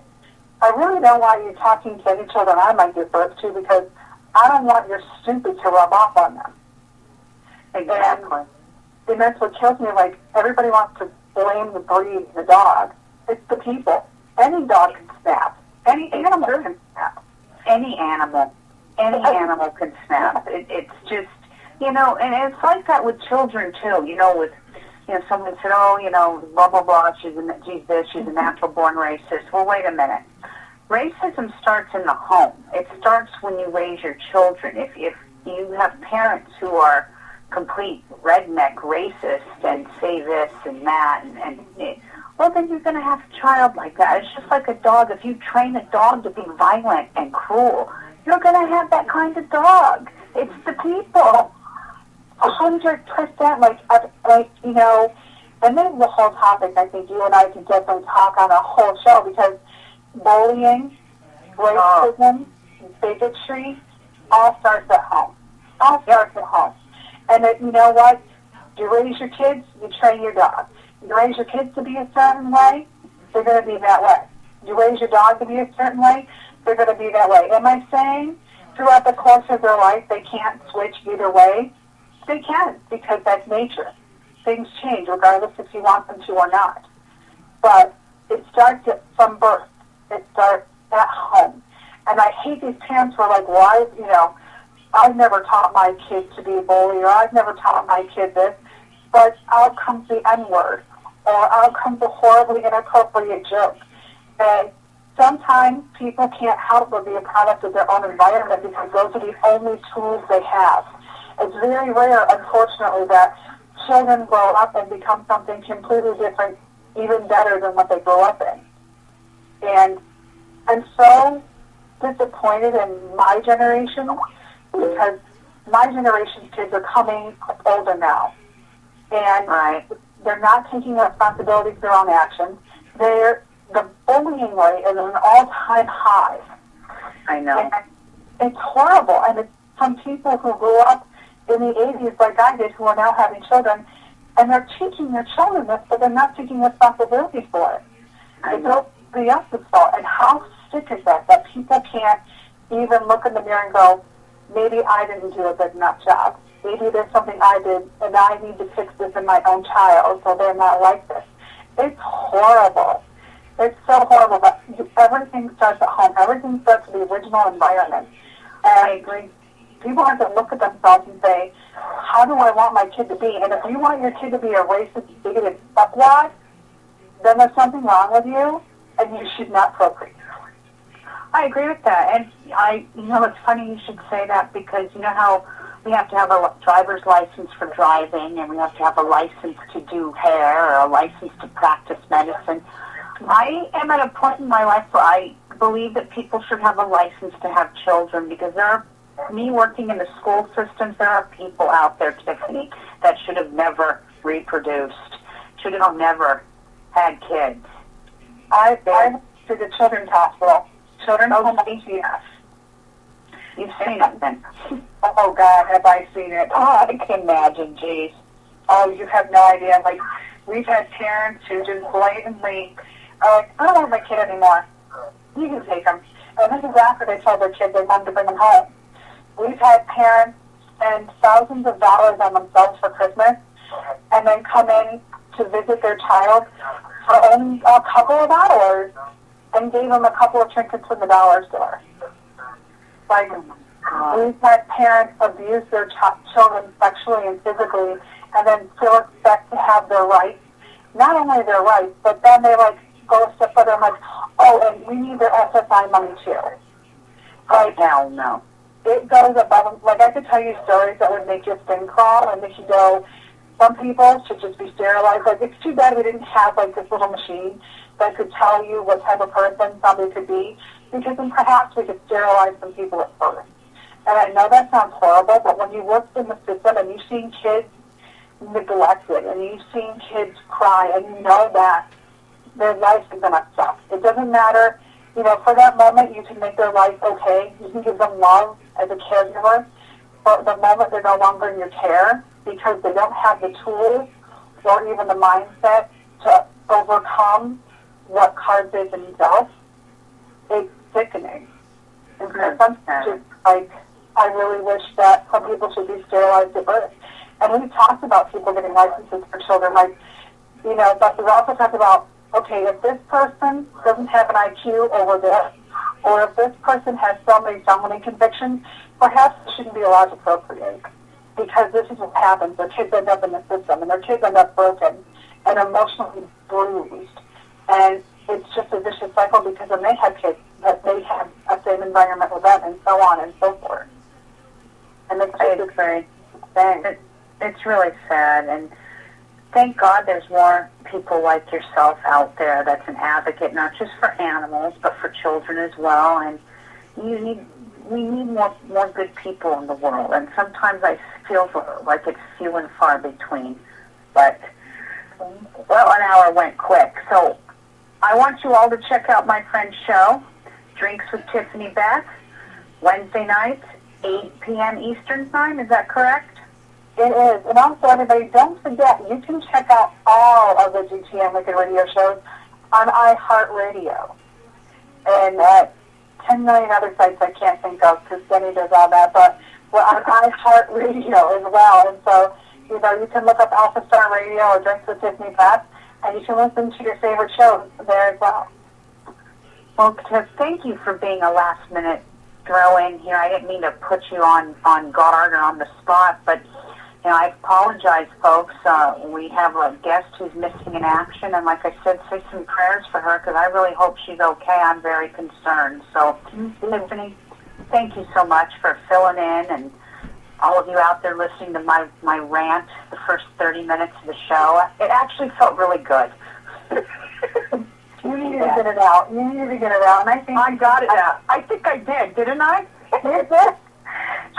I really don't want you talking to any children I might give birth to because I don't want your stupid to rub off on them. Exactly. And that's what kills me. Like, everybody wants to blame the breed, the dog. It's the people. Any dog can snap. Any animal can snap. Any animal can snap. It's just, and it's like that with children too. With, someone said, blah, blah, blah, she's a natural born racist. Well, wait a minute. Racism starts in the home. It starts when you raise your children. If you have parents who are complete redneck racists and say this and that, well, then you're going to have a child like that. It's just like a dog. If you train a dog to be violent and cruel, you're going to have that kind of dog. It's the people. 100%. And this is the whole topic. I think you and I can definitely talk on a whole show because bullying, racism, bigotry, all starts at home. All starts at home. And you know what? You raise your kids, you train your dog. You raise your kids to be a certain way, they're going to be that way. You raise your dog to be a certain way, they're going to be that way. Am I saying throughout the course of their life they can't switch either way? They can, because that's nature. Things change regardless if you want them to or not. But it starts from birth. It starts at home. And I hate these parents who are like, why, I've never taught my kid to be a bully, or I've never taught my kid this, but out comes the N-word, or out comes a horribly inappropriate joke. And sometimes people can't help but be a product of their own environment because those are the only tools they have. It's very rare, unfortunately, that children grow up and become something completely different, even better than what they grew up in. And I'm so disappointed in my generation because my generation's kids are coming older now. And they're not taking responsibility for their own actions. The bullying rate is at an all-time high. I know. And it's horrible. And it's from people who grew up in the 80s like I did who are now having children. And they're teaching their children this, but they're not taking responsibility for it. It's nobody else's fault. And how sick is that people can't even look in the mirror and go, maybe I didn't do a good enough job. Maybe there's something I did, and I need to fix this in my own child so they're not like this. It's horrible. It's so horrible, but everything starts at home. Everything starts with the original environment. And I agree. People have to look at themselves and say, how do I want my kid to be? And if you want your kid to be a racist, bigoted fuckwad, then there's something wrong with you, and you should not procreate. I agree with that. And it's funny you should say that because you know how we have to have a driver's license for driving and we have to have a license to do hair or a license to practice medicine. I am at a point in my life where I believe that people should have a license to have children because me working in the school systems, there are people out there, Tiffany, that should have never reproduced, should have never had kids. I went to the Children's Hospital. Children's Home ACS. You've seen it then. Oh, God, have I seen it. Oh, I can imagine, geez. Oh, you have no idea. Like, we've had parents who just blatantly are like, I don't want my kid anymore. You can take him. And this is after they told their kid they wanted to bring him home. We've had parents spend thousands of dollars on themselves for Christmas and then come in to visit their child for only a couple of hours and gave them a couple of trinkets from the dollar store. Like, we've had parents abuse their children sexually and physically and then still expect to have their rights. Not only their rights, but then they, go a step further and and we need their SSI money too. Hell no. It goes above, I could tell you stories that would make your skin crawl and make you go, some people should just be sterilized. Like, it's too bad we didn't have, like, this little machine that could tell you what type of person somebody could be, because then perhaps we could sterilize some people at birth. And I know that sounds horrible, but when you work in the system and you've seen kids neglected and you've seen kids cry and you know that their life is going to suck. It doesn't matter, you know, for that moment you can make their life okay. You can give them love as a caregiver. But the moment they're no longer in your care because they don't have the tools or even the mindset to overcome what causes themselves, it's sickening. And so sometimes it's like, I really wish that some people should be sterilized at birth. And we talked about people getting licenses for children, like, you know, but we also talked about, okay, if this person doesn't have an IQ over this, or if this person has so many felony convictions, perhaps they shouldn't be allowed to procreate. Because this is what happens. Their kids end up in the system, and their kids end up broken and emotionally bruised. And it's just a vicious cycle because when they have kids, that they have a same environment with them, and so on and so forth. And it's very sad. It's really sad, and thank God there's more people like yourself out there that's an advocate, not just for animals, but for children as well. And we need more good people in the world. And sometimes I feel like it's few and far between. But, well, an hour went quick. So I want you all to check out my friend's show, Drinks with Tiffany Beth, Wednesday nights, 8 p.m. Eastern Time. Is that correct? It is. And also, everybody, don't forget, you can check out all of the GTM Wicked Radio shows on iHeartRadio. And 10 million other sites I can't think of because Denny does all that, but we're on iHeartRadio as well. And so, you know, you can look up Alpha Star Radio or Drinks with Tiffany Beth, and you can listen to your favorite shows there as well. Well, Tiff, thank you for being a last-minute throw-in here. I didn't mean to put you on guard or on the spot, but you know, I apologize, folks. We have a guest who's missing in action, and like I said, say some prayers for her because I really hope she's okay. I'm very concerned. So, Tiffany, thank you so much for filling in, and all of you out there listening to my rant the first 30 minutes of the show. It actually felt really good. You needed to get it out. You needed to get it out, and I think I got it out. I think I did, didn't I? You did.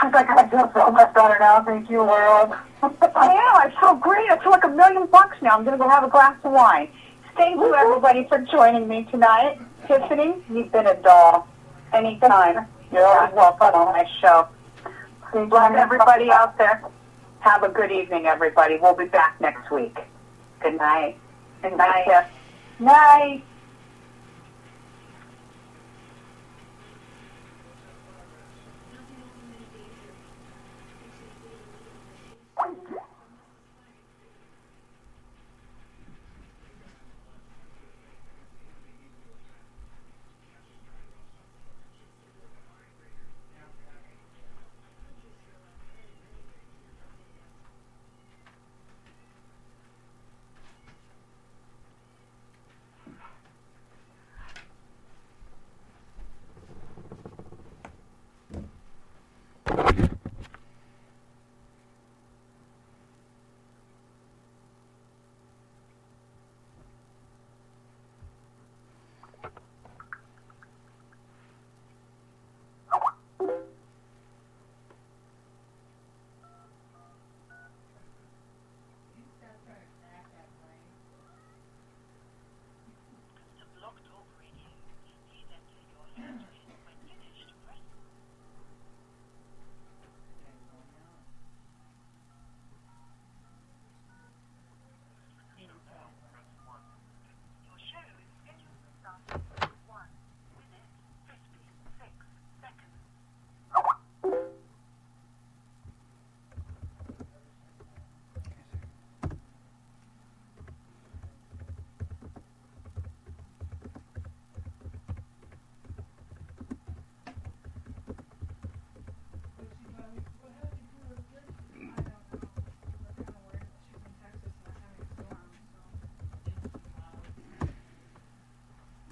She's like, I feel so much better now. Thank you, world. I am. I feel great. I feel like $1 million now. I'm going to go have a glass of wine. Thank you, everybody, for joining me tonight. Tiffany, you've been a doll. Anytime. You're always welcome on my show. Bless everybody out there. Have a good evening, everybody. We'll be back next week. Good night. Good night, Tiff. Night.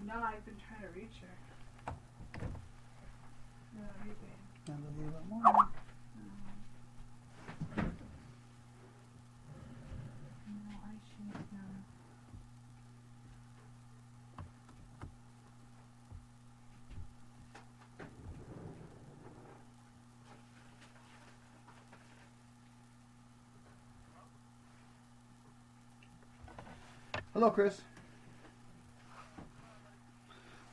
No, I've been trying to reach her. No, anything. Hello, Chris.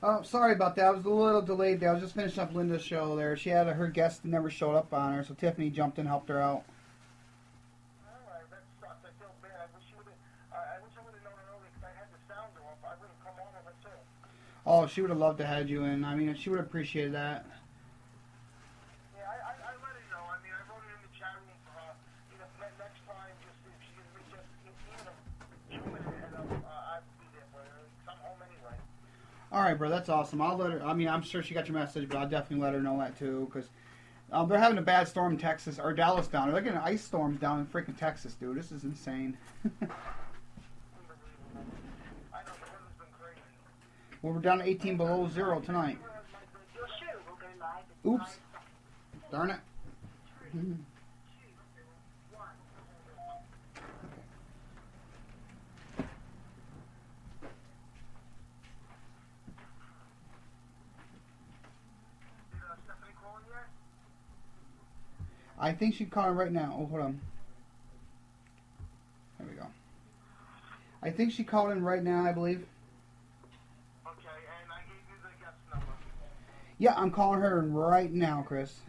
Oh, sorry about that. I was a little delayed there. I was just finishing up Linda's show there. She had her guest never showed up on her, so Tiffany jumped in and helped her out. Alright, that sucks. I feel bad. I wish I would have known earlier because I had the sound off. I would have come on with it too. Oh, she would have loved to have you in. I mean, she would have appreciated that. Yeah, I let her know. I mean, I wrote it in the chat room for her. You know, next time, just if she can reach us, even a 2 minute ahead of, I'd be there for her. I'm home anyway. All right, bro, that's awesome. I'll let her. I mean, I'm sure she got your message, but I'll definitely let her know that too, because they're having a bad storm in Texas or Dallas down. They're getting ice storms down in freaking Texas, dude. This is insane. Unbelievable. I know the weather's been crazy. Well, we're down to 18 below zero tonight. Oops. Darn it. Hmm. Did Stephanie call in yet? I think she's calling right now. Oh, hold on. There we go. I think she called in right now, I believe. Okay, and I gave you the guest number. Yeah, I'm calling her right now, Chris.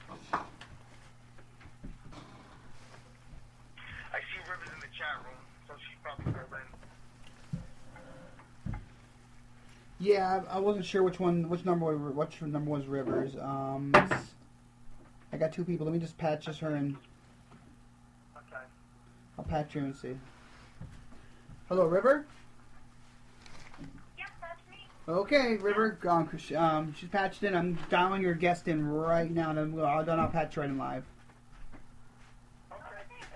Okay. I see Rivers in the chat room, so she probably called in. Yeah, I wasn't sure which number was Rivers. I got two people. Let me just patch her in. Okay. I'll patch her and see. Hello, River. Yep, that's me. Okay, River. She's patched in. I'm dialing your guest in right now, and then I'll patch her right in live. Okay. And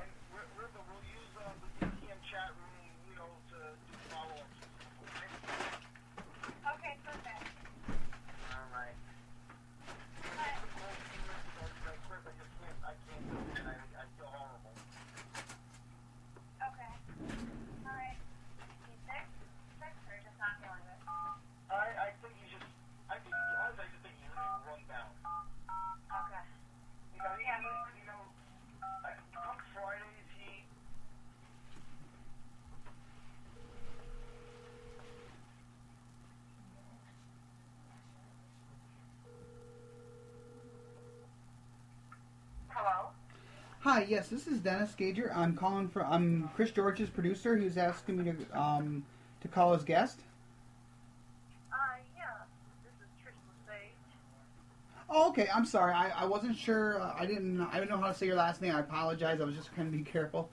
River, we'll use the DTM chat room, you know, to do follow-ups. Okay, perfect. All right. I can't do it. I feel horrible. Okay. All right. You sick? Sick or just not feeling it? I think you just, honestly, I just think you need to run down. Okay. You know, come Fridays, he, Hello? Hi, yes, this is Dennis Gager. I'm Chris George's producer. He was asking me to call his guest. Yeah. This is Trish LaSage. Oh, okay. I'm sorry. I wasn't sure. I didn't know how to say your last name. I apologize. I was just trying to be careful.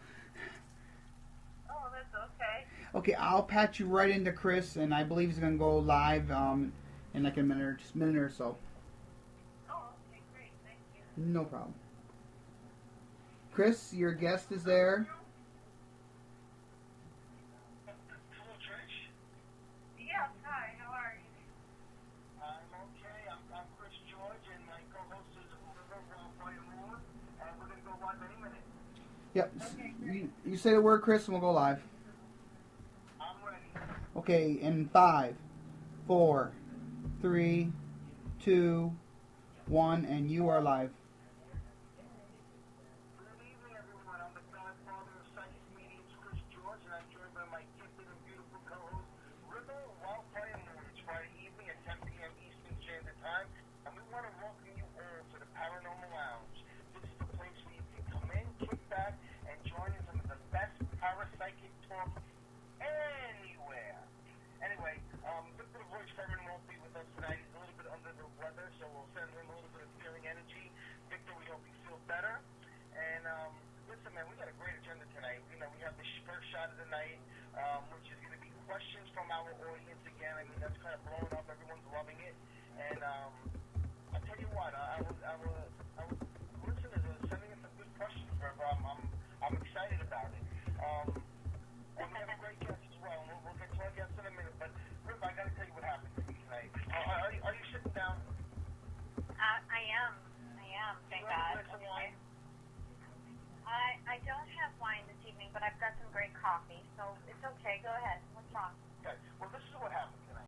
Oh, that's okay. Okay, I'll patch you right into Chris, and I believe he's gonna go live in like a minute or so. Oh, okay, great. Thank you. No problem. Chris, your guest is there. hello, Trish. Yes, hi, how are you? I'm okay. I'm Chris George, and my co-host is River Brian Moore, and we're going to go live any minute. Yep. You say the word, Chris, and we'll go live. I'm ready. Okay, in 5, 4, 3, 2, 1, and you are live. Good evening, everyone. I'm the godfather of psychic mediums, Chris George, and I'm joined by my gifted and beautiful co-host, River Wildfire Moon. It's Friday evening at 10 p.m. Eastern Standard Time, and we want to welcome you all to the Paranormal Lounge. This is the place where you can come in, kick back, and join in some of the best parapsychic talk anywhere. Anyway, Victor the Voice Furman won't be with us tonight. He's a little bit under the weather, so we'll send him a little bit of healing energy. Victor, we hope you feel better. And listen, man, we got a great agenda tonight. You know, we have the first shot of the night, which is going to be questions from our audience again. I mean, that's kind of blowing up. Everyone's loving it. And I'll tell you what, our listeners are sending us some good questions, River. I'm excited about it. And we have a great guest as well. And we'll get to our guest in a minute. But River, I got to tell you what happened to me tonight. Are you sitting down? I but I've got some great coffee, so it's okay. Go ahead. What's wrong? Okay. Well, this is what happened.